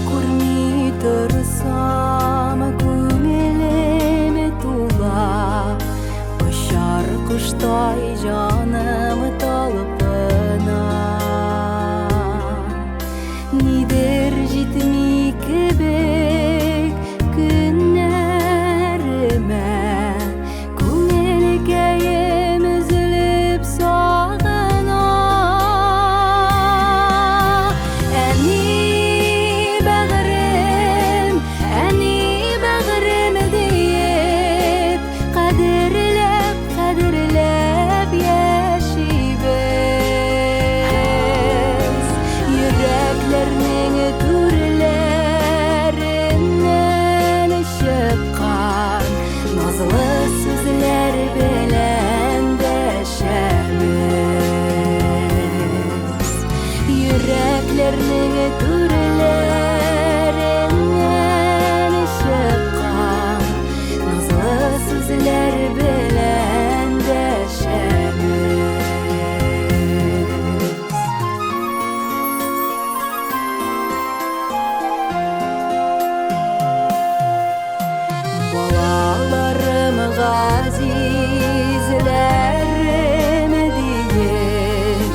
Көрмей тұрсам көңіліме тула, ұшар құштай жаным талпына. Нидер жетмей кебек күннәріме, көңіл кәйім үзіліп сағына. Әни бәғірім дейіп, қадірлеп яшибіз. Йөрәкләрнең түреләреннән чыккан назлы сүзләр белән дәшәбез. Йөрәкләрнең түреләреннән чыккан назлы сүзләр белән дәшәбез. Балаларым газизләрем диеп,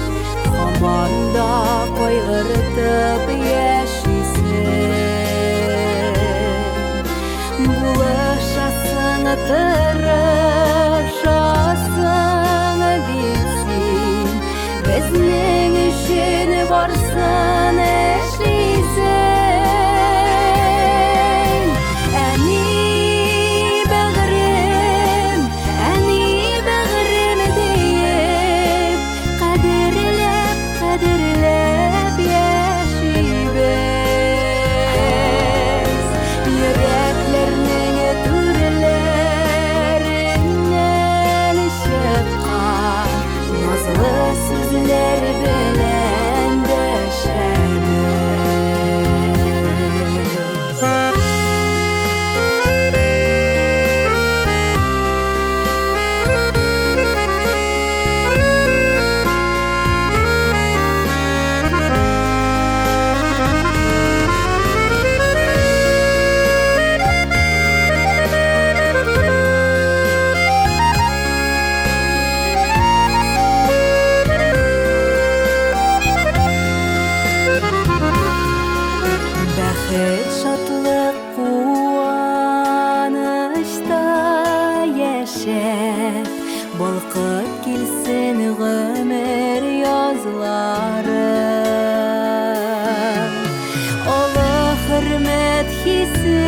һаман да кайгыртып яшисең. Булышасың, тырышасың бит син, безнең өчен барсын эшлисең. Әни бәгырем дейіп, қадірлеп яшибез. Йөрәкләрнең түреләреннән чыккан назлы сүзләр белән дәшәбез. Бәхет, шатлык, куанышта яшәп, балкып килсен гомер язлары. Олы хөрмәт хисе